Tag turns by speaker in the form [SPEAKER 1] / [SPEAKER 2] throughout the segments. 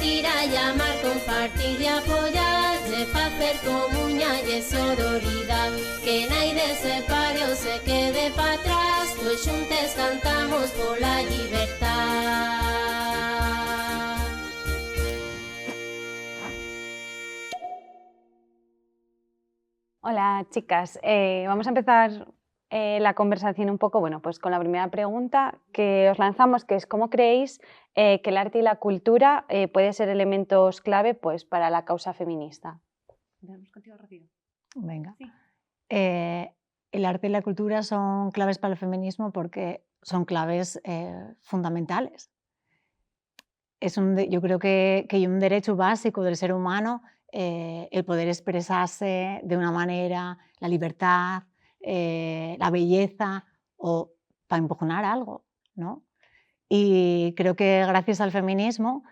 [SPEAKER 1] sentir, a llamar, compartir y apoyar, de paz, per comuña y sororidad, que naide separe o se quede para atrás, todos xuntes cantamos pola libertad.
[SPEAKER 2] Hola chicas, vamos a empezar la conversación un poco, bueno, pues con la primera pregunta que os lanzamos, que es ¿cómo creéis que el arte y la cultura pueden ser elementos clave pues, para la causa feminista?
[SPEAKER 3] Empezamos contigo, Rocío.
[SPEAKER 4] Venga.
[SPEAKER 3] Sí.
[SPEAKER 4] El arte y la cultura son claves para el feminismo porque son claves fundamentales. Yo creo que hay un derecho básico del ser humano el poder expresarse de una manera, la libertad, la belleza o para impugnar algo, ¿no? Y creo que gracias al feminismo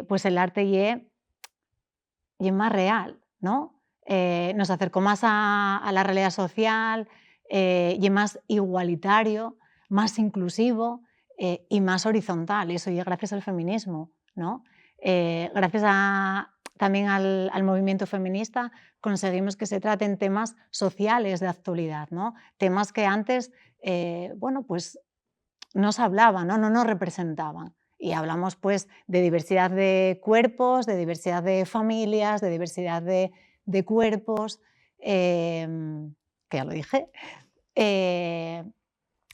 [SPEAKER 4] pues el arte y es más real, ¿no? Nos acercó más a la realidad social y es más igualitario, más inclusivo y más horizontal. Eso y es gracias al feminismo, ¿no? Gracias también al movimiento feminista conseguimos que se traten temas sociales de actualidad, ¿no? Temas que antes, bueno, pues no se hablaban, ¿no? No nos representaban. Y hablamos pues de diversidad de cuerpos, de diversidad de familias, de diversidad de cuerpos, que ya lo dije,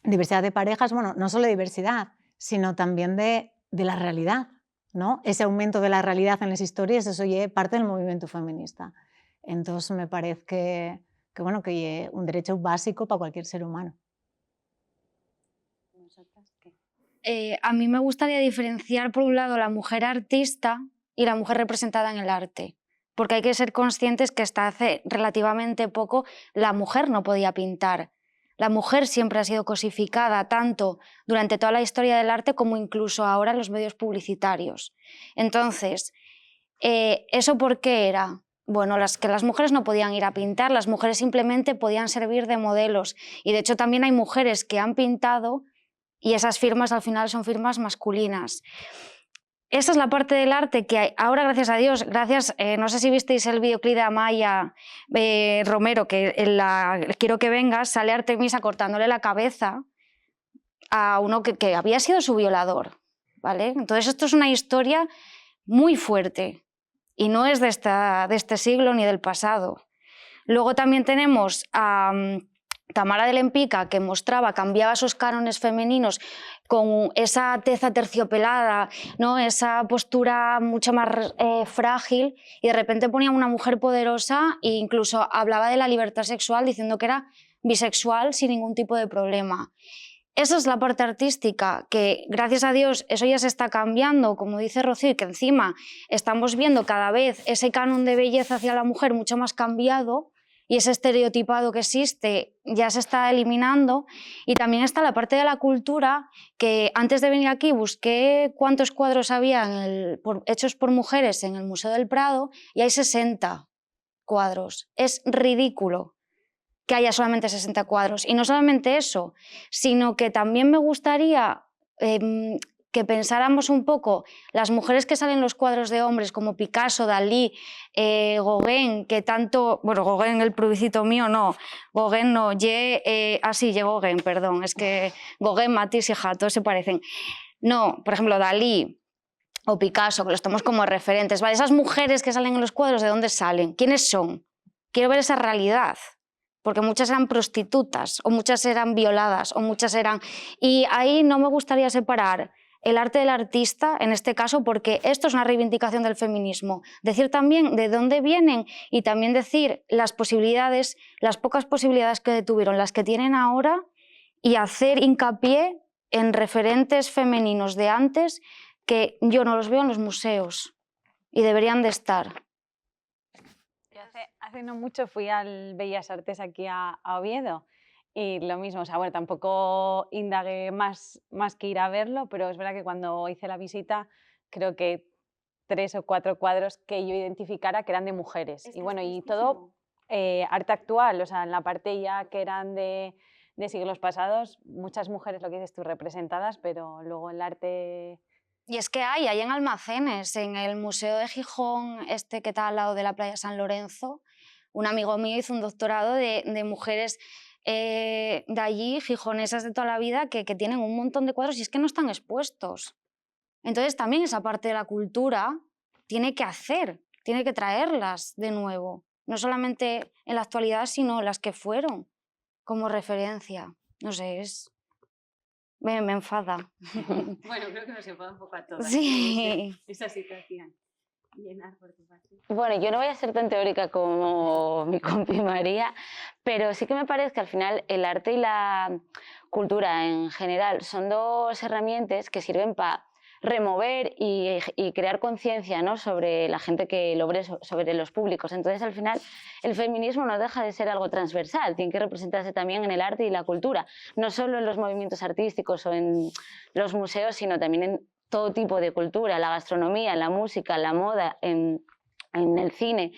[SPEAKER 4] diversidad de parejas, bueno, no solo diversidad, sino también de la realidad, ¿no? Ese aumento de la realidad en las historias, eso ya es parte del movimiento feminista. Entonces me parece que bueno, que es un derecho básico para cualquier ser humano.
[SPEAKER 5] A mí me gustaría diferenciar, por un lado, la mujer artista y la mujer representada en el arte, porque hay que ser conscientes que hasta hace relativamente poco la mujer no podía pintar. La mujer siempre ha sido cosificada tanto durante toda la historia del arte como incluso ahora en los medios publicitarios. Entonces, ¿eso por qué era? Bueno, que las mujeres no podían ir a pintar, las mujeres simplemente podían servir de modelos. Y de hecho también hay mujeres que han pintado y esas firmas al final son firmas masculinas. Esa es la parte del arte que hay. Ahora, gracias a Dios, no sé si visteis el videoclip de Amaya Romero, que en Quiero que vengas, sale Artemisa cortándole la cabeza a uno que había sido su violador, ¿vale? Entonces esto es una historia muy fuerte y no es de este siglo ni del pasado. Luego también tenemos a Tamara de Lempicka, que cambiaba esos cánones femeninos con esa tez terciopelada, ¿no? Esa postura mucho más frágil, y de repente ponía una mujer poderosa e incluso hablaba de la libertad sexual diciendo que era bisexual sin ningún tipo de problema. Esa es la parte artística, que gracias a Dios eso ya se está cambiando, como dice Rocío, y que encima estamos viendo cada vez ese canon de belleza hacia la mujer mucho más cambiado, y ese estereotipado que existe ya se está eliminando. Y también está la parte de la cultura, que antes de venir aquí busqué cuántos cuadros había hechos por mujeres en el Museo del Prado, y hay 60 cuadros. Es ridículo que haya solamente 60 cuadros. Y no solamente eso, sino que también me gustaría que pensáramos un poco las mujeres que salen en los cuadros de hombres, como Picasso, Dalí, Gauguin, que tanto... Bueno, Gauguin, el plebiscito mío, no. Gauguin no. Gauguin, perdón. Es que Gauguin, Matisse y Jato se parecen. No, por ejemplo, Dalí o Picasso, que los tomamos como referentes. ¿Vale? Esas mujeres que salen en los cuadros, ¿de dónde salen? ¿Quiénes son? Quiero ver esa realidad. Porque muchas eran prostitutas, o muchas eran violadas, o muchas eran... Y ahí no me gustaría separar el arte del artista, en este caso, porque esto es una reivindicación del feminismo. Decir también de dónde vienen y también decir las posibilidades, las pocas posibilidades que tuvieron, las que tienen ahora, y hacer hincapié en referentes femeninos de antes que yo no los veo en los museos y deberían de estar.
[SPEAKER 2] Hace no mucho fui al Bellas Artes aquí a Oviedo y lo mismo, o sea, bueno, tampoco indagué más que ir a verlo, pero es verdad que cuando hice la visita creo que 3 o 4 cuadros que yo identificara que eran de mujeres. Y bueno, y todo arte actual, o sea, en la parte ya que eran de siglos pasados, muchas mujeres, lo que dices tú, representadas, pero luego el arte
[SPEAKER 5] Y es que hay en almacenes, en el Museo de Gijón, que está al lado de la playa San Lorenzo, un amigo mío hizo un doctorado de mujeres de allí, gijonesas de toda la vida, que tienen un montón de cuadros y es que no están expuestos. Entonces también esa parte de la cultura tiene que traerlas de nuevo, no solamente en la actualidad, sino las que fueron como referencia. No sé, me enfada.
[SPEAKER 2] Bueno, creo que nos enfada un poco a todas.
[SPEAKER 5] Sí.
[SPEAKER 2] Esa situación. Llenar por tu parte.
[SPEAKER 3] Bueno, yo no voy a ser tan teórica como mi compi María, pero sí que me parece que al final el arte y la cultura en general son dos herramientas que sirven para remover y crear conciencia, ¿no?, sobre la gente que lo ve, sobre los públicos. Entonces, al final, el feminismo no deja de ser algo transversal, tiene que representarse también en el arte y la cultura, no solo en los movimientos artísticos o en los museos, sino también en todo tipo de cultura, la gastronomía, la música, la moda, en el cine.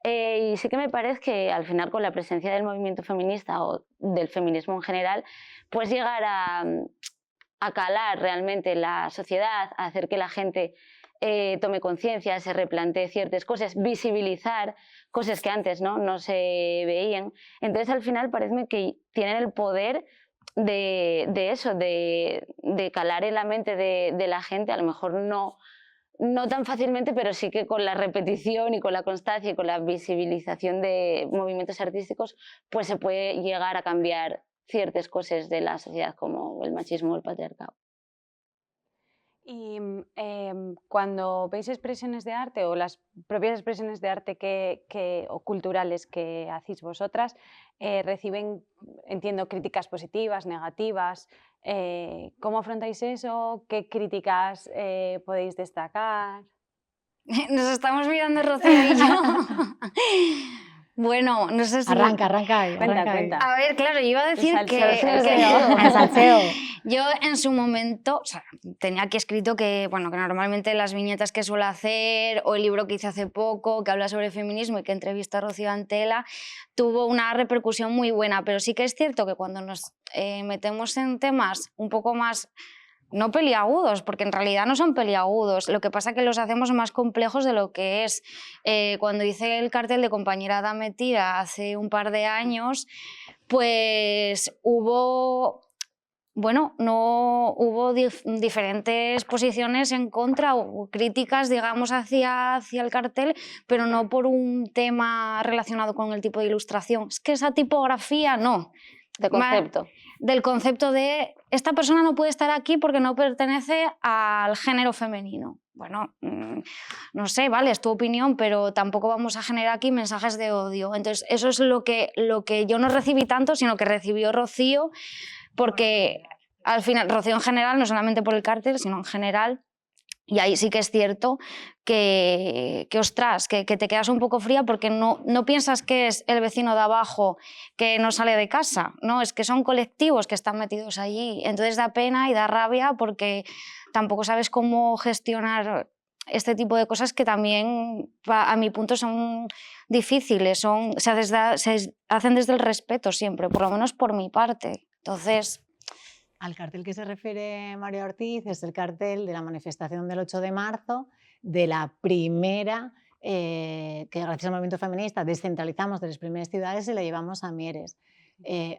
[SPEAKER 3] Y sí que me parece que al final, con la presencia del movimiento feminista o del feminismo en general, pues llegar a calar realmente la sociedad, a hacer que la gente tome conciencia, se replantee ciertas cosas, visibilizar cosas que antes no se veían. Entonces, al final, parece que tienen el poder de eso, de calar en la mente de la gente, a lo mejor no tan fácilmente, pero sí que con la repetición y con la constancia y con la visibilización de movimientos artísticos, pues se puede llegar a cambiar ciertas cosas de la sociedad, como el machismo o el patriarcado.
[SPEAKER 2] Y cuando veis expresiones de arte o las propias expresiones de arte o culturales que hacéis vosotras, reciben, entiendo, críticas positivas, negativas. ¿Cómo afrontáis eso? ¿Qué críticas podéis destacar?
[SPEAKER 5] Nos estamos mirando Rocío y yo. Bueno, no sé si...
[SPEAKER 4] Arranca ahí.
[SPEAKER 2] Cuenta.
[SPEAKER 5] A ver, claro, yo iba a decir
[SPEAKER 4] El salseo.
[SPEAKER 5] Yo en su momento, o sea, tenía aquí escrito que normalmente las viñetas que suelo hacer o el libro que hice hace poco que habla sobre feminismo y que entrevistó a Rocío Antela tuvo una repercusión muy buena, pero sí que es cierto que cuando nos metemos en temas un poco más, no peliagudos, porque en realidad no son peliagudos, lo que pasa es que los hacemos más complejos de lo que es. Cuando hice el cartel de Compañera Dame Tira hace un par de años, pues hubo diferentes posiciones en contra o críticas, digamos, hacia el cartel, pero no por un tema relacionado con el tipo de ilustración. Es que esa tipografía no.
[SPEAKER 3] De concepto.
[SPEAKER 5] Del concepto de esta persona no puede estar aquí porque no pertenece al género femenino. Bueno, no sé, vale, es tu opinión, pero tampoco vamos a generar aquí mensajes de odio. Entonces, eso es lo que yo no recibí tanto, sino que recibió Rocío, porque al final, Rocío en general, no solamente por el cartel, sino en general, y ahí sí que es cierto que ostras, que te quedas un poco fría porque no piensas que es el vecino de abajo que no sale de casa, no, es que son colectivos que están metidos allí. Entonces da pena y da rabia porque tampoco sabes cómo gestionar este tipo de cosas que también, a mi punto, son difíciles, se hacen desde el respeto siempre, por lo menos por mi parte. Entonces...
[SPEAKER 4] Al cartel que se refiere María Ortiz es el cartel de la manifestación del 8 de marzo, de la primera, que gracias al movimiento feminista descentralizamos de las primeras ciudades y la llevamos a Mieres.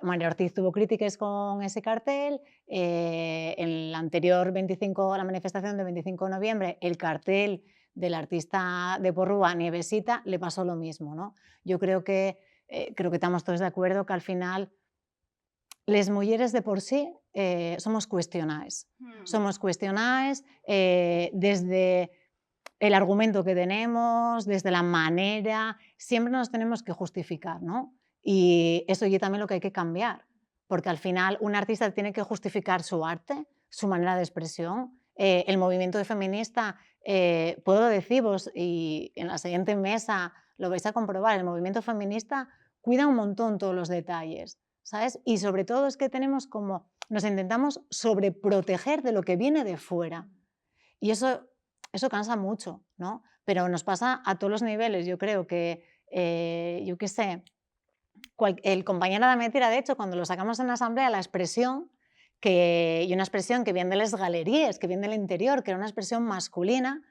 [SPEAKER 4] María Ortiz tuvo críticas con ese cartel. En la anterior la manifestación del 25 de noviembre, el cartel del artista de Porrúa, Nievesita, le pasó lo mismo, ¿no? Yo creo que estamos todos de acuerdo que al final les mujeres de por sí somos cuestionadas. Somos cuestionadas desde el argumento que tenemos, desde la manera, siempre nos tenemos que justificar, ¿no? Y eso es también lo que hay que cambiar, porque al final un artista tiene que justificar su arte, su manera de expresión. El movimiento feminista, puedo deciros, y en la siguiente mesa lo vais a comprobar, el movimiento feminista cuida un montón todos los detalles, ¿sabes? Y sobre todo es que nos intentamos sobreproteger de lo que viene de fuera. Y eso cansa mucho, ¿no? Pero nos pasa a todos los niveles. Yo creo que, yo qué sé, el compañero de Metira, de hecho, cuando lo sacamos en la asamblea, la expresión y una expresión que viene de las galerías, que viene del interior, que era una expresión masculina,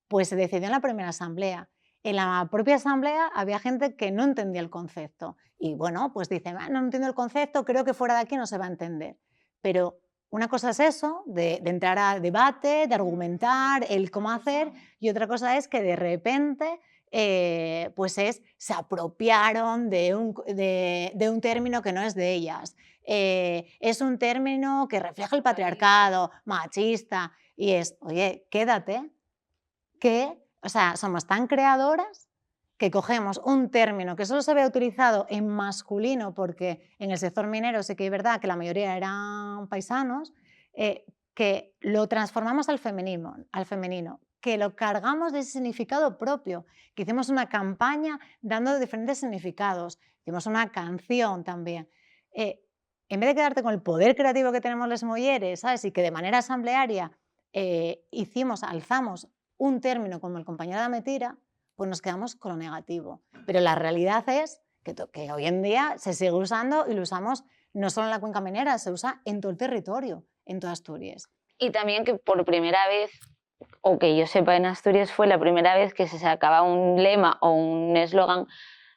[SPEAKER 4] pues se decidió en la primera asamblea. En la propia asamblea había gente que no entendía el concepto y bueno, pues dice, no entiendo el concepto, creo que fuera de aquí no se va a entender. Pero una cosa es eso, de entrar a debate, de argumentar el cómo hacer, y otra cosa es que de repente se apropiaron de un término que no es de ellas. Es un término que refleja el patriarcado, machista, y es, oye, quédate, o sea, somos tan creadoras que cogemos un término que solo se había utilizado en masculino, porque en el sector minero sí que es verdad que la mayoría eran paisanos, que lo transformamos al femenino, que lo cargamos de ese significado propio, que hicimos una campaña dando diferentes significados, hicimos una canción también. En vez de quedarte con el poder creativo que tenemos las mujeres, ¿sabes? Y que de manera asamblearia alzamos un término como el compañero de Ametira, pues nos quedamos con lo negativo. Pero la realidad es que hoy en día se sigue usando y lo usamos no solo en la cuenca minera, se usa en todo el territorio, en toda Asturias.
[SPEAKER 3] Y también que por primera vez, o que yo sepa en Asturias, fue la primera vez que se sacaba un lema o un eslogan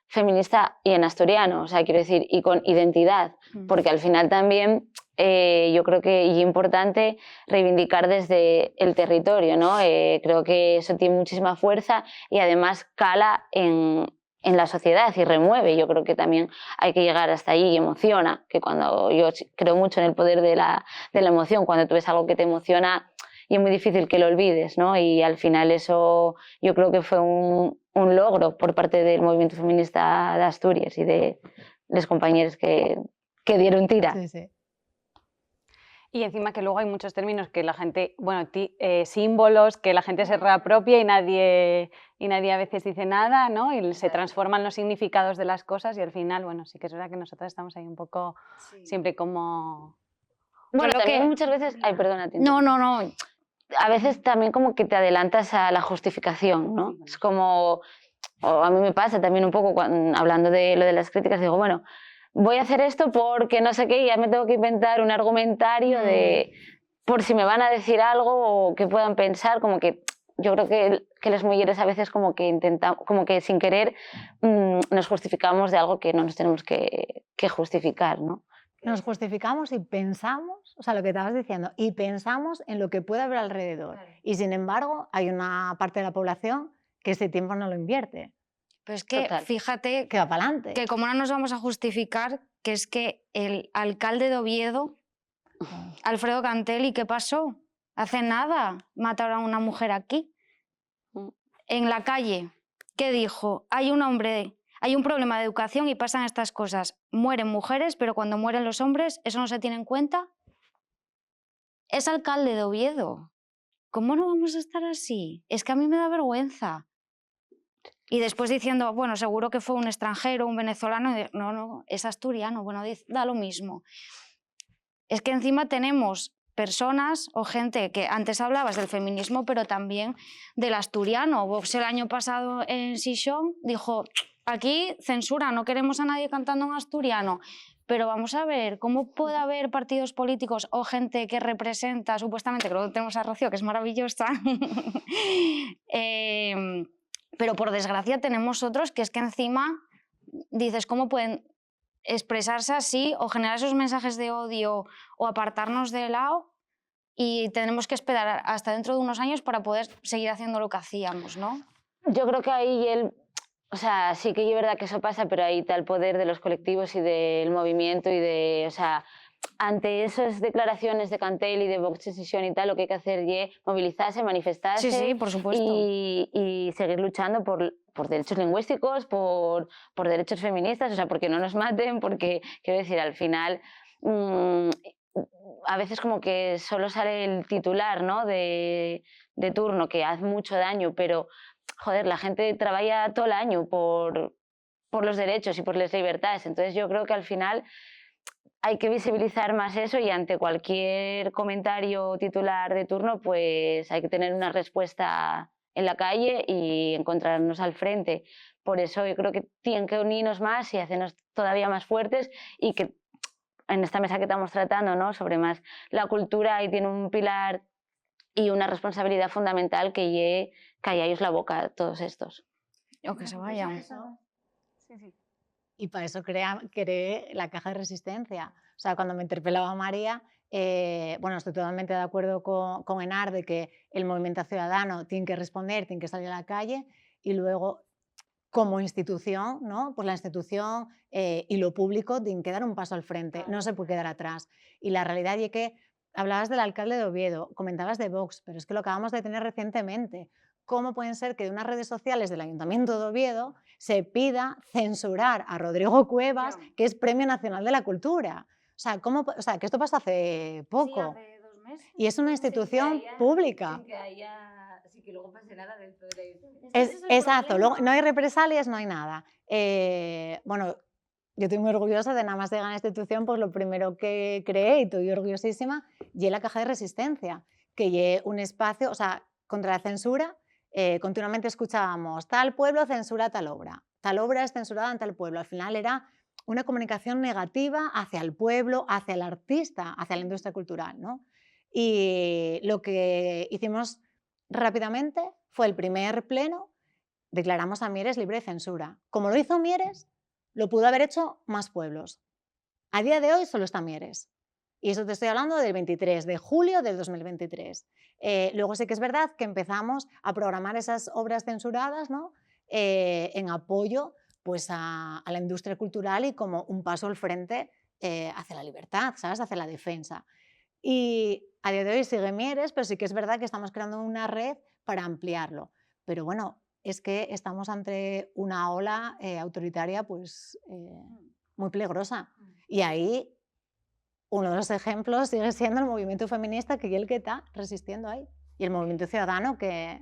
[SPEAKER 3] feminista y en asturiano, o sea, quiero decir, y con identidad, porque al final también yo creo que es importante reivindicar desde el territorio, ¿no? Creo que eso tiene muchísima fuerza y además cala en la sociedad y remueve. Yo creo que también hay que llegar hasta ahí y emociona, que cuando yo creo mucho en el poder de la emoción, cuando tú ves algo que te emociona y es muy difícil que lo olvides, ¿no? Y al final eso yo creo que fue un logro por parte del movimiento feminista de Asturias y de los compañeros que dieron tira.
[SPEAKER 4] Sí, sí.
[SPEAKER 2] Y encima que luego hay muchos términos que la gente, bueno, símbolos que la gente se reapropia y nadie a veces dice nada, ¿no? Y se transforman los significados de las cosas y al final, bueno, sí que es verdad que nosotras estamos ahí un poco siempre como...
[SPEAKER 3] Bueno,
[SPEAKER 5] Yo lo
[SPEAKER 3] también
[SPEAKER 5] que-
[SPEAKER 3] muchas veces... Ay, perdona.
[SPEAKER 5] No.
[SPEAKER 3] A veces también como que te adelantas a la justificación, ¿no? Es como... O a mí me pasa también un poco hablando de lo de las críticas, digo, bueno, voy a hacer esto porque no sé qué, y ya me tengo que inventar un argumentario de por si me van a decir algo o que puedan pensar, como que yo creo que las mujeres a veces como que intentamos, como que sin querer nos justificamos de algo que no nos tenemos que justificar, ¿no?
[SPEAKER 4] Nos justificamos y pensamos, o sea, lo que estabas diciendo, y pensamos en lo que puede haber alrededor. Y sin embargo, hay una parte de la población que ese tiempo no lo invierte,
[SPEAKER 5] Pero es que
[SPEAKER 3] Total.
[SPEAKER 5] fíjate
[SPEAKER 4] que va para adelante.
[SPEAKER 5] que como no nos vamos a justificar, que es que el alcalde de Oviedo, Alfredo Cantelli, ¿qué pasó? Hace nada mataron a una mujer aquí, en la calle. ¿Qué dijo? Hay un problema de educación y pasan estas cosas. Mueren mujeres, pero cuando mueren los hombres, ¿eso no se tiene en cuenta? Es alcalde de Oviedo. ¿Cómo no vamos a estar así? Es que a mí me da vergüenza. Y después diciendo, bueno, seguro que fue un extranjero, un venezolano. No, es asturiano. Bueno, da lo mismo. Es que encima tenemos personas o gente que antes hablabas del feminismo, pero también del asturiano. Vox el año pasado en Sison dijo, aquí censura, no queremos a nadie cantando en asturiano. Pero vamos a ver, ¿cómo puede haber partidos políticos o gente que representa, supuestamente, creo que tenemos a Rocío, que es maravillosa, pero por desgracia tenemos otros que es que encima dices, ¿cómo pueden expresarse así o generar esos mensajes de odio o apartarnos de lado? Y tenemos que esperar hasta dentro de unos años para poder seguir haciendo lo que hacíamos, ¿no?
[SPEAKER 3] Yo creo que ahí o sea, sí que es verdad que eso pasa, pero ahí está el poder de los colectivos y del movimiento y o sea, ante esas declaraciones de Cantel y de Vox Decisión y tal, lo que hay que hacer es movilizarse, manifestarse
[SPEAKER 5] Sí, por supuesto.
[SPEAKER 3] y seguir luchando por derechos lingüísticos, por derechos feministas, o sea, porque no nos maten, porque, quiero decir, al final a veces como que solo sale el titular, ¿no? de turno, que hace mucho daño, pero joder, la gente trabaja todo el año por los derechos y por las libertades, entonces yo creo que al final hay que visibilizar más eso y ante cualquier comentario titular de turno pues hay que tener una respuesta en la calle y encontrarnos al frente. Por eso yo creo que tienen que unirnos más y hacernos todavía más fuertes y que en esta mesa que estamos tratando, ¿no? Sobre más la cultura, y tiene un pilar y una responsabilidad fundamental que calláis la boca todos estos.
[SPEAKER 5] O que se vayan.
[SPEAKER 4] Y para eso creé la caja de resistencia. O sea, cuando me interpelaba María, bueno, estoy totalmente de acuerdo con Enar de que el movimiento ciudadano tiene que responder, tiene que salir a la calle, y luego, como institución, ¿no? Pues la institución y lo público tienen que dar un paso al frente, no se puede quedar atrás. Y la realidad es que hablabas del alcalde de Oviedo, comentabas de Vox, pero es que lo acabamos de tener recientemente. ¿Cómo pueden ser que de unas redes sociales del Ayuntamiento de Oviedo se pida censurar a Rodrigo Cuevas, que es Premio Nacional de la Cultura? O sea, que esto pasó hace poco.
[SPEAKER 5] Sí, hace 2 meses.
[SPEAKER 4] Y es una institución pública.
[SPEAKER 3] Sin que luego pase nada dentro de...
[SPEAKER 4] Exacto, luego no hay represalias, no hay nada. Bueno, yo estoy muy orgullosa de nada más de ganar la institución, pues lo primero que creé, y estoy orgullosísima, y la caja de resistencia, que es un espacio, o sea, contra la censura. Continuamente escuchábamos, tal pueblo censura tal obra es censurada en tal pueblo. Al final era una comunicación negativa hacia el pueblo, hacia el artista, hacia la industria cultural, ¿no? Y lo que hicimos rápidamente fue el primer pleno, declaramos a Mieres libre de censura. Como lo hizo Mieres, lo pudo haber hecho más pueblos. A día de hoy solo está Mieres. Y eso te estoy hablando del 23 de julio del 2023. Luego sí que es verdad que empezamos a programar esas obras censuradas, ¿no? En apoyo, pues, a la industria cultural y como un paso al frente hacia la libertad, ¿sabes? Hacia la defensa. Y a día de hoy sigue Mieres, pero sí que es verdad que estamos creando una red para ampliarlo. Pero bueno, es que estamos ante una ola autoritaria pues, muy peligrosa. Y ahí uno de los ejemplos sigue siendo el movimiento feminista, que es el que está resistiendo ahí. Y el movimiento ciudadano que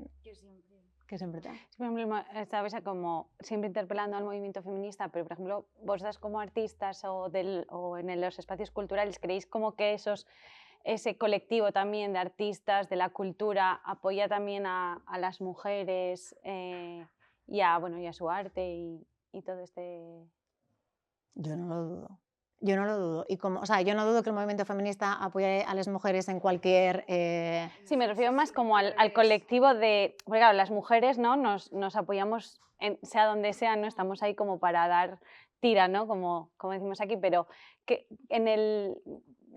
[SPEAKER 4] siempre está.
[SPEAKER 2] Por ejemplo, estabais como siempre interpelando al movimiento feminista, pero por ejemplo, vosotras como artistas o en los espacios culturales, ¿creéis como que ese colectivo también de artistas, de la cultura, apoya también a las mujeres y a su arte y todo este...?
[SPEAKER 4] Yo no lo dudo. Yo no lo dudo. Y o sea, yo no dudo que el movimiento feminista apoye a las mujeres en cualquier...
[SPEAKER 2] Sí, me refiero más como al colectivo de... Porque claro, las mujeres, ¿no? nos apoyamos, sea donde sea, ¿no? Estamos ahí como para dar tira, ¿no? Como decimos aquí, pero que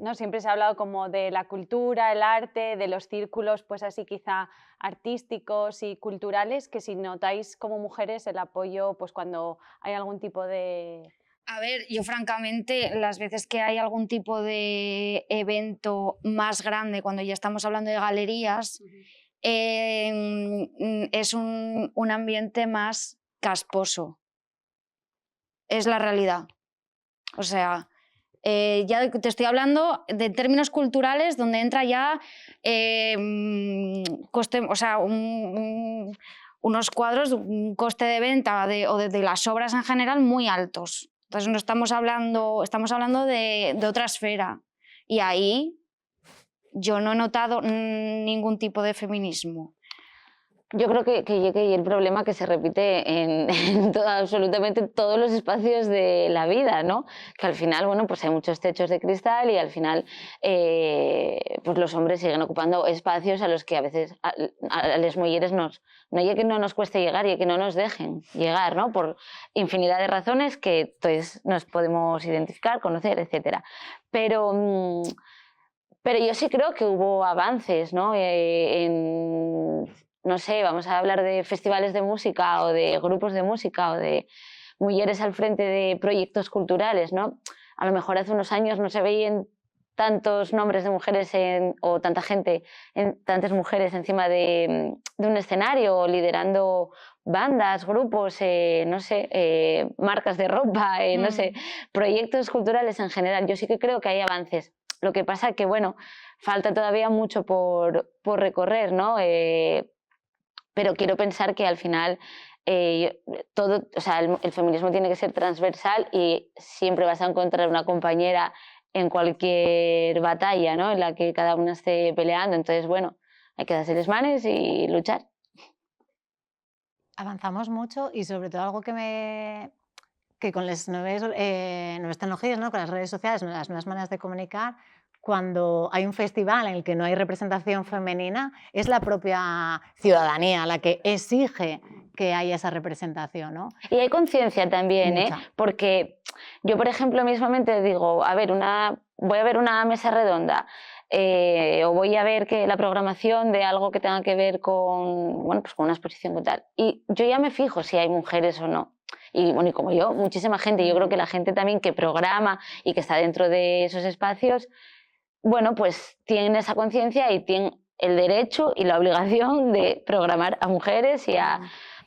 [SPEAKER 2] ¿no? Siempre se ha hablado como de la cultura, el arte, de los círculos, pues así quizá artísticos y culturales, que si notáis como mujeres el apoyo, pues cuando hay algún tipo de...
[SPEAKER 5] A ver, yo francamente, las veces que hay algún tipo de evento más grande, cuando ya estamos hablando de galerías, es un ambiente más casposo. Es la realidad. O sea, ya te estoy hablando de términos culturales donde entra ya unos cuadros, un coste de venta o de las obras en general muy altos. Entonces no estamos hablando de otra esfera. Y ahí yo no he notado ningún tipo de feminismo.
[SPEAKER 3] Yo creo que el problema que se repite en absolutamente todos los espacios de la vida, ¿no? Que al final, bueno, pues hay muchos techos de cristal y al final pues los hombres siguen ocupando espacios a los que a veces a las mujeres no es que no nos cueste llegar y que no nos dejen llegar, ¿no? Por infinidad de razones que todos nos podemos identificar, conocer, etc. Pero yo sí creo que hubo avances, ¿no? No sé, vamos a hablar de festivales de música o de grupos de música o de mujeres al frente de proyectos culturales, ¿no? A lo mejor hace unos años no se veían tantos nombres de mujeres o tanta gente, tantas mujeres encima de un escenario o liderando bandas, grupos, no sé, marcas de ropa, no sé, proyectos culturales en general. Yo sí que creo que hay avances. Lo que pasa que, bueno, falta todavía mucho por recorrer, ¿no? Pero quiero pensar que al final todo, o sea, el feminismo tiene que ser transversal y siempre vas a encontrar una compañera en cualquier batalla, ¿no? En la que cada una esté peleando. Entonces, bueno, hay que darse las manos y luchar.
[SPEAKER 4] Avanzamos mucho y sobre todo algo que que con las nuevas tecnologías, ¿no? Con las redes sociales, las nuevas maneras de comunicar, cuando hay un festival en el que no hay representación femenina, es la propia ciudadanía la que exige que haya esa representación, ¿no?
[SPEAKER 3] Y hay conciencia también, ¿eh?
[SPEAKER 4] Mucha.
[SPEAKER 3] Porque yo, por ejemplo, mismamente digo, a ver, voy a ver una mesa redonda o voy a ver la programación de algo que tenga que ver con, bueno, pues con una exposición y tal. Y yo ya me fijo si hay mujeres o no. Y bueno, y como yo, muchísima gente, yo creo que la gente también que programa y que está dentro de esos espacios, bueno, pues tienen esa conciencia y tienen el derecho y la obligación de programar a mujeres y a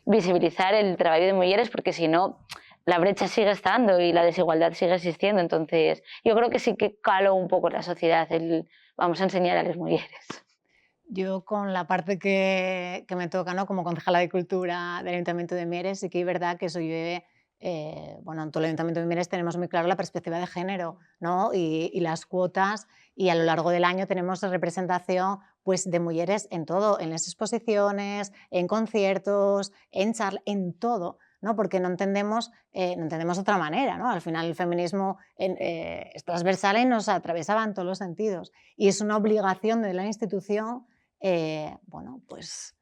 [SPEAKER 3] visibilizar el trabajo de mujeres, porque si no, la brecha sigue estando y la desigualdad sigue existiendo. Entonces, yo creo que sí que caló un poco la sociedad vamos a enseñar a las mujeres.
[SPEAKER 4] Yo con la parte que me toca, ¿no? Como concejala de Cultura del Ayuntamiento de Mieres, sí que es verdad que eso lleve, bueno, en todo el Ayuntamiento de Mieres tenemos muy claro la perspectiva de género, ¿no? Y las cuotas, y a lo largo del año tenemos representación pues, de mujeres en todo, en las exposiciones, en conciertos, en charlas, en todo, ¿no? Porque no entendemos de otra manera, ¿no? Al final el feminismo es transversal y nos atravesaba en todos los sentidos, y es una obligación de la institución bueno, pues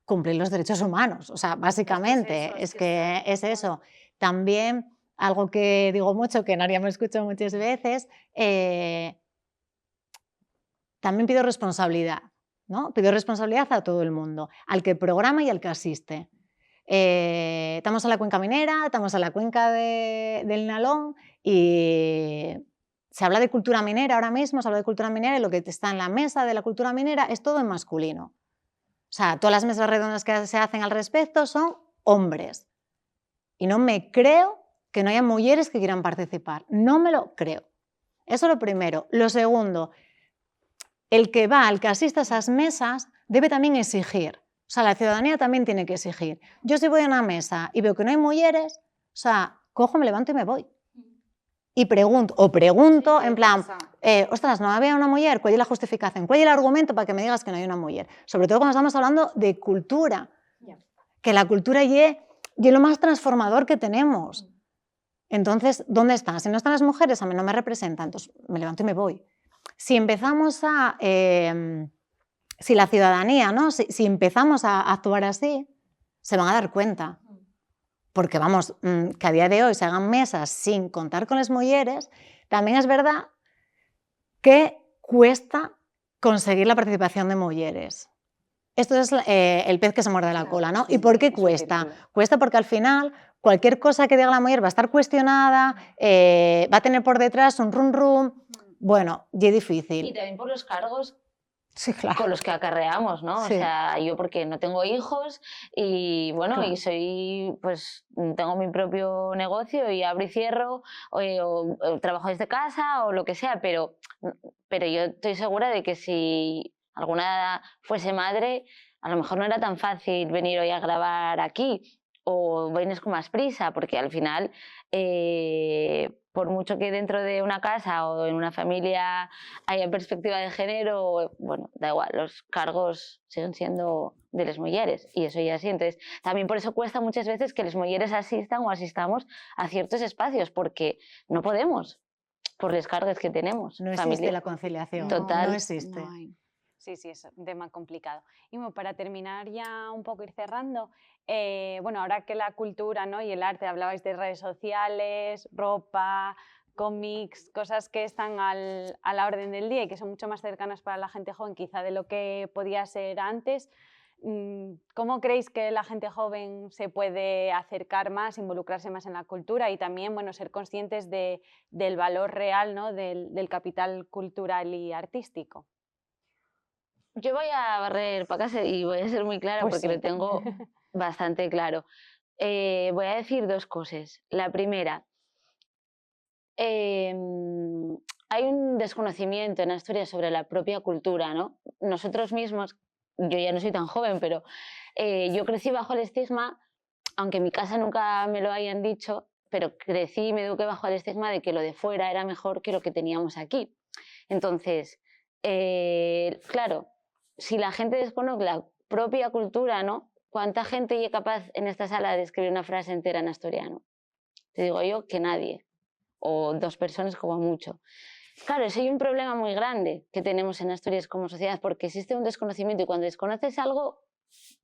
[SPEAKER 4] cumplir los derechos humanos, o sea, básicamente, es que es eso. También, algo que digo mucho, que Naria me escucha muchas veces, también pido responsabilidad, ¿no? Pido responsabilidad a todo el mundo, al que programa y al que asiste. Estamos a la cuenca minera, estamos a la cuenca del Nalón y se habla de cultura minera ahora mismo, se habla de cultura minera y lo que está en la mesa de la cultura minera es todo en masculino. O sea, todas las mesas redondas que se hacen al respecto son hombres. Y no me creo que no haya mujeres que quieran participar. No me lo creo. Eso es lo primero. Lo segundo, el que asiste a esas mesas debe también exigir. O sea, la ciudadanía también tiene que exigir. Yo si voy a una mesa y veo que no hay mujeres, o sea, cojo, me levanto y me voy. Y pregunto en plan, ostras, no había una mujer, ¿cuál es la justificación? ¿Cuál es el argumento para que me digas que no hay una mujer? Sobre todo cuando estamos hablando de cultura, que la cultura es lo más transformador que tenemos. Entonces, ¿dónde están? Si no están las mujeres, a mí no me representan, entonces me levanto y me voy. Si empezamos si la ciudadanía, ¿no? Si empezamos a actuar así, se van a dar cuenta. Porque vamos, que a día de hoy se hagan mesas sin contar con las mujeres, también es verdad que cuesta conseguir la participación de mujeres. Esto es el pez que se muerde la cola, ¿no? ¿Y por qué cuesta? Cuesta porque al final cualquier cosa que diga la mujer va a estar cuestionada, va a tener por detrás un rum, bueno, y es difícil.
[SPEAKER 3] Y también por los cargos
[SPEAKER 4] sí, claro.
[SPEAKER 3] con los que acarreamos, ¿no?
[SPEAKER 4] Sí.
[SPEAKER 3] O sea, yo porque no tengo hijos y bueno,
[SPEAKER 4] Claro.
[SPEAKER 3] y pues tengo mi propio negocio y abro y cierro o trabajo desde casa o lo que sea, pero yo estoy segura de que si alguna fuese madre, a lo mejor no era tan fácil venir hoy a grabar aquí o vienes con más prisa, porque al final, por mucho que dentro de una casa o en una familia haya perspectiva de género, bueno, da igual, los cargos siguen siendo de las mujeres y eso ya así. Entonces, también por eso cuesta muchas veces que las mujeres asistan o asistamos a ciertos espacios, porque no podemos, por los cargos que tenemos.
[SPEAKER 4] No existe la conciliación.
[SPEAKER 3] Total.
[SPEAKER 4] No existe.
[SPEAKER 2] No hay. Sí, es un tema complicado. Y bueno, para terminar ya un poco, ir cerrando, bueno, ahora que la cultura, ¿no? y el arte, hablabais de redes sociales, ropa, cómics, cosas que están a la orden del día y que son mucho más cercanas para la gente joven quizá de lo que podía ser antes, ¿cómo creéis que la gente joven se puede acercar más, involucrarse más en la cultura y también, bueno, ser conscientes del valor real, ¿no? del capital cultural y artístico?
[SPEAKER 3] Yo voy a barrer para casa y voy a ser muy clara
[SPEAKER 2] Pues
[SPEAKER 3] porque
[SPEAKER 2] sí.
[SPEAKER 3] lo tengo bastante claro. Voy a decir dos cosas. La primera, hay un desconocimiento en Asturias sobre la propia cultura, ¿no? Nosotros mismos, yo ya no soy tan joven, pero yo crecí bajo el estigma, aunque en mi casa nunca me lo hayan dicho, pero crecí y me eduqué bajo el estigma de que lo de fuera era mejor que lo que teníamos aquí. Entonces, claro, si la gente desconoce la propia cultura, ¿no? ¿Cuánta gente es capaz en esta sala de escribir una frase entera en asturiano? te digo yo, que nadie, o 2 personas como mucho. Claro, eso hay un problema muy grande que tenemos en Asturias como sociedad, porque existe un desconocimiento y cuando desconoces algo,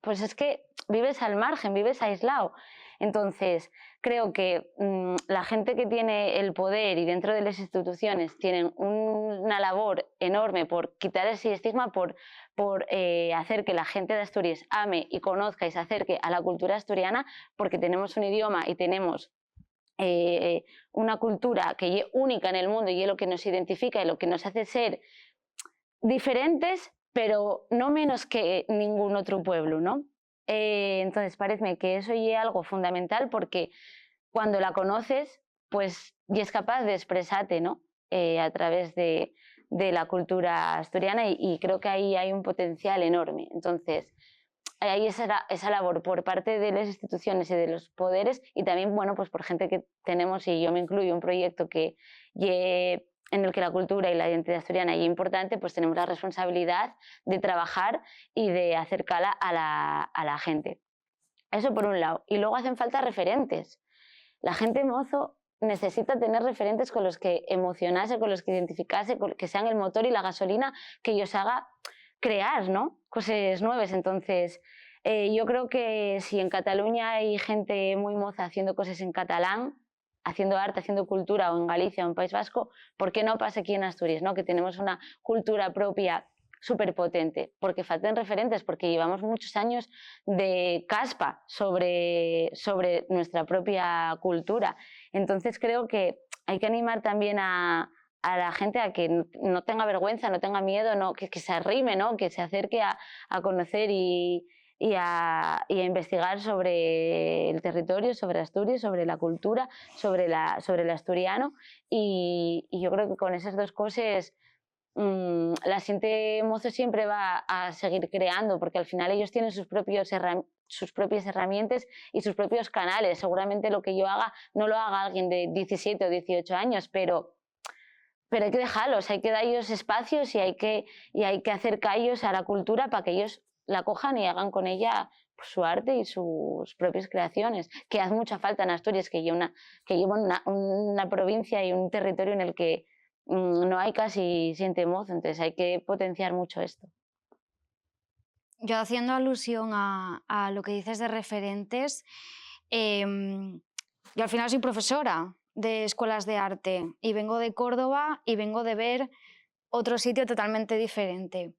[SPEAKER 3] pues es que vives al margen, vives aislado. Entonces, creo que la gente que tiene el poder y dentro de las instituciones tienen una labor enorme por quitar ese estigma, por hacer que la gente de Asturias ame y conozca y se acerque a la cultura asturiana, porque tenemos un idioma y tenemos una cultura que es única en el mundo y es lo que nos identifica y lo que nos hace ser diferentes, pero no menos que ningún otro pueblo, ¿no? Entonces, parece que eso es algo fundamental porque cuando la conoces, pues ya es capaz de expresarte, ¿no? A través de la cultura asturiana y creo que ahí hay un potencial enorme. Entonces, hay esa labor por parte de las instituciones y de los poderes y también, bueno, pues por gente que tenemos, y yo me incluyo, un proyecto que en el que la cultura y la identidad asturiana es importante, pues tenemos la responsabilidad de trabajar y de acercarla a la gente. Eso por un lado. Y luego hacen falta referentes. La gente mozo necesita tener referentes con los que emocionarse, con los que identificarse, que sean el motor y la gasolina que ellos haga crear, ¿no? Cosas nuevas. Entonces, yo creo que si en Cataluña hay gente muy moza haciendo cosas en catalán, haciendo arte, haciendo cultura, o en Galicia o en País Vasco, ¿por qué no pasa aquí en Asturias, ¿no? Que tenemos una cultura propia súper potente, porque faltan referentes, porque llevamos muchos años de caspa sobre nuestra propia cultura. Entonces creo que hay que animar también a la gente a que no tenga vergüenza, no tenga miedo, no, que se arrime, ¿no? Que se acerque a conocer y a investigar sobre el territorio, sobre Asturias, sobre la cultura, sobre el asturiano. Y yo creo que con esas dos cosas la gente mozo siempre va a seguir creando, porque al final ellos tienen sus propias herramientas y sus propios canales. Seguramente lo que yo haga no lo haga alguien de 17 o 18 años, pero hay que dejarlos, hay que darles espacios y hay que hacer callos a la cultura para que ellos la cojan y hagan con ella pues, su arte y sus propias creaciones, que hace mucha falta en Asturias, que lleva una provincia y un territorio en el que no hay casi gente mozo, entonces hay que potenciar mucho esto.
[SPEAKER 5] Yo haciendo alusión a lo que dices de referentes, yo al final soy profesora de escuelas de arte y vengo de Córdoba y vengo de ver otro sitio totalmente diferente.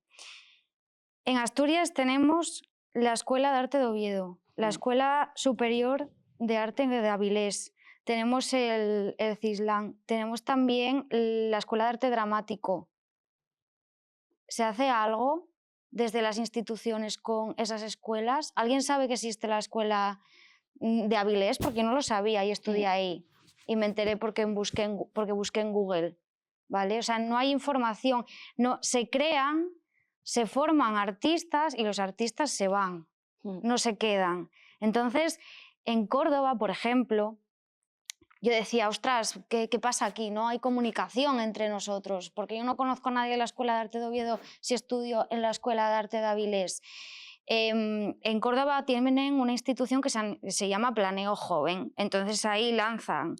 [SPEAKER 5] En Asturias tenemos la Escuela de Arte de Oviedo, la Escuela Superior de Arte de Avilés, tenemos el CISLAN, tenemos también la Escuela de Arte Dramático. ¿Se hace algo desde las instituciones con esas escuelas? ¿Alguien sabe que existe la Escuela de Avilés? Porque yo no lo sabía y estudié ahí. Y me enteré porque busqué en Google, ¿vale? O sea, no hay información. No, se crean, se forman artistas y los artistas se van, no se quedan. Entonces, en Córdoba, por ejemplo, yo decía, ostras, ¿qué pasa aquí? No hay comunicación entre nosotros, porque yo no conozco a nadie en la Escuela de Arte de Oviedo si estudio en la Escuela de Arte de Avilés. En Córdoba tienen una institución que se llama Planeo Joven, entonces ahí lanzan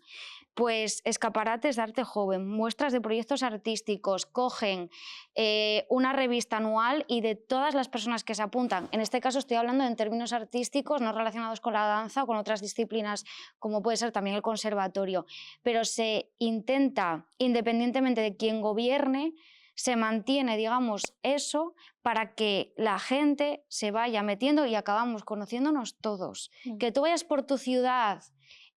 [SPEAKER 5] pues escaparates de arte joven, muestras de proyectos artísticos, cogen una revista anual y de todas las personas que se apuntan, en este caso estoy hablando en términos artísticos, no relacionados con la danza o con otras disciplinas como puede ser también el conservatorio, pero se intenta, independientemente de quién gobierne, se mantiene, digamos, eso para que la gente se vaya metiendo y acabamos conociéndonos todos. Que tú vayas por tu ciudad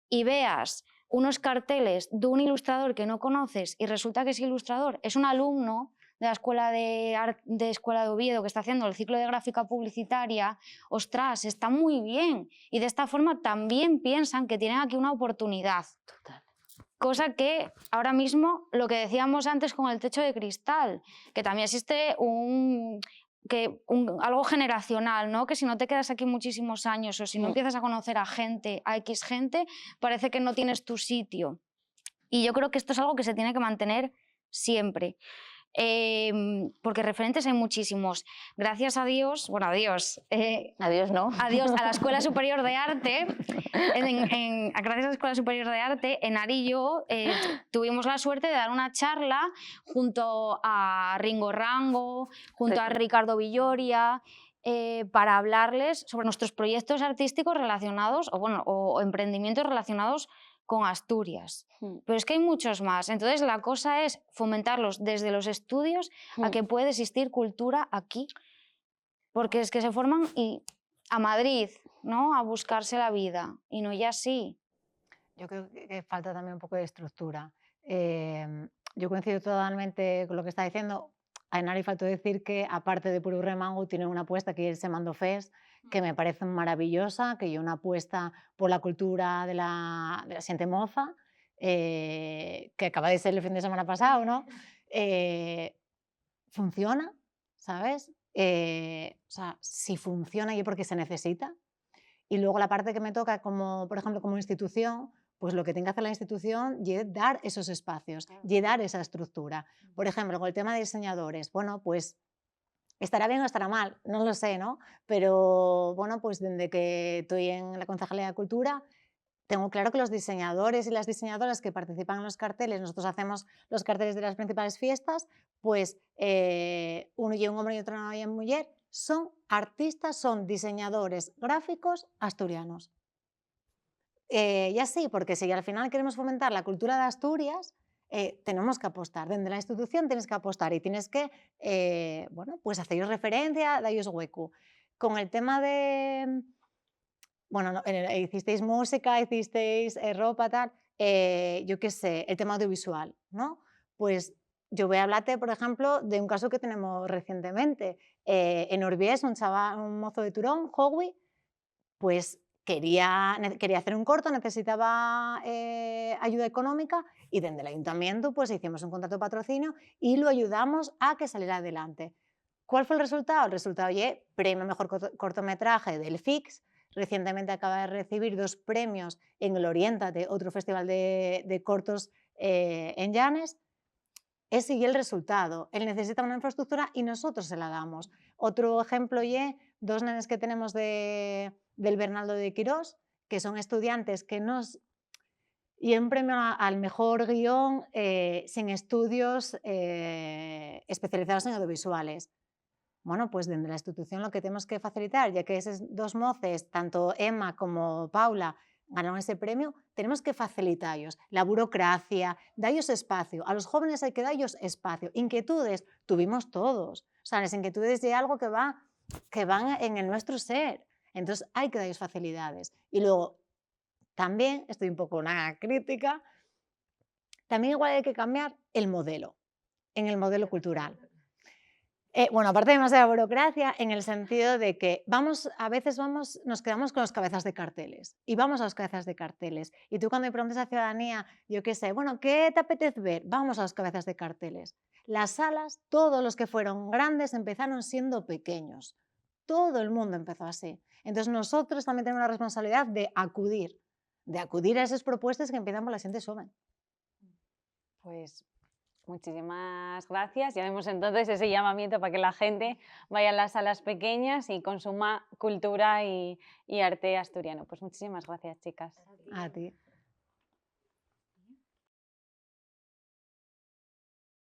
[SPEAKER 5] y veas unos carteles de un ilustrador que no conoces y resulta que ese ilustrador es un alumno de la Escuela de Oviedo que está haciendo el ciclo de gráfica publicitaria, ostras, está muy bien. Y de esta forma también piensan que tienen aquí una oportunidad.
[SPEAKER 3] Total.
[SPEAKER 5] Cosa que ahora mismo, lo que decíamos antes con el techo de cristal, que también existe algo generacional, ¿no? Que si no te quedas aquí muchísimos años o si no empiezas a conocer a X gente, parece que no tienes tu sitio. Y yo creo que esto es algo que se tiene que mantener siempre. porque referentes hay muchísimos. Gracias a Dios, bueno, a Dios,
[SPEAKER 3] Adiós, ¿no?
[SPEAKER 5] adiós a la Escuela Superior de Arte, gracias a la Escuela Superior de Arte, en Arillo tuvimos la suerte de dar una charla junto a Ringo Rango, junto a Ricardo Villoria, para hablarles sobre nuestros proyectos artísticos relacionados, o emprendimientos relacionados con Asturias. Pero es que hay muchos más. Entonces la cosa es fomentarlos desde los estudios a que puede existir cultura aquí. Porque es que se forman a Madrid, ¿no? A buscarse la vida. Y no ya sí.
[SPEAKER 4] Yo creo que falta también un poco de estructura. Yo coincido totalmente con lo que está diciendo. A Enari faltó decir que, aparte de Puro Remango, tiene una apuesta que es Semando Fest, que me parece maravillosa, que hay una apuesta por la cultura de la Siente Moza, que acaba de ser el fin de semana pasado, ¿no? Funciona, ¿sabes? O sea, si funciona y es porque se necesita. Y luego la parte que me toca, como, por ejemplo, como institución, pues lo que tiene que hacer la institución es dar esos espacios, y dar esa estructura. Por ejemplo, con el tema de diseñadores, bueno, pues estará bien o estará mal, no lo sé, ¿no? Pero bueno, pues desde que estoy en la Concejalía de Cultura, tengo claro que los diseñadores y las diseñadoras que participan en los carteles, nosotros hacemos los carteles de las principales fiestas, pues uno y un hombre y otro y una mujer, son artistas, son diseñadores gráficos asturianos. Y así, porque si al final queremos fomentar la cultura de Asturias, tenemos que apostar. Desde la institución tienes que apostar y tienes que, bueno, pues haceros referencia, daros hueco. Con el tema de, bueno, no, hicisteis música, hicisteis ropa, tal, yo qué sé, el tema audiovisual, ¿no? Pues yo voy a hablarte, por ejemplo, de un caso que tenemos recientemente. En Orbiés, un mozo de Turón, Howie, pues quería hacer un corto, necesitaba ayuda económica y desde el ayuntamiento pues hicimos un contrato de patrocinio y lo ayudamos a que saliera adelante. ¿Cuál fue el resultado? El resultado es premio mejor cortometraje del FIX. Recientemente acaba de recibir 2 premios en el Oriéntate, otro festival de cortos en Llanes. Ese y el resultado. Él necesita una infraestructura y nosotros se la damos. Otro ejemplo es 2 nenes que tenemos del Bernaldo de Quirós, que son estudiantes que nos... Y un premio al mejor guión sin estudios especializados en audiovisuales. Bueno, pues desde la institución lo que tenemos que facilitar, ya que esos 2 moces, tanto Emma como Paula, ganaron ese premio, tenemos que facilitarlos la burocracia, darles espacio. A los jóvenes hay que darles espacio. Inquietudes, tuvimos todos. O sea, las inquietudes de algo que van en el nuestro ser. Entonces hay que darles facilidades. Y luego, también, estoy un poco una crítica, también igual hay que cambiar el modelo, en el modelo cultural. Bueno, aparte de demasiada burocracia, en el sentido de que a veces nos quedamos con los cabezas de carteles y vamos a los cabezas de carteles. Y tú cuando le preguntas a la ciudadanía, yo qué sé, bueno, ¿qué te apetece ver? Vamos a los cabezas de carteles. Las salas, todos los que fueron grandes empezaron siendo pequeños. Todo el mundo empezó así. Entonces nosotros también tenemos la responsabilidad de acudir a esas propuestas que empiezan por la gente joven.
[SPEAKER 2] Pues muchísimas gracias. Ya vemos entonces ese llamamiento para que la gente vaya a las salas pequeñas y consuma cultura y arte asturiano. Pues muchísimas gracias, chicas.
[SPEAKER 4] A ti.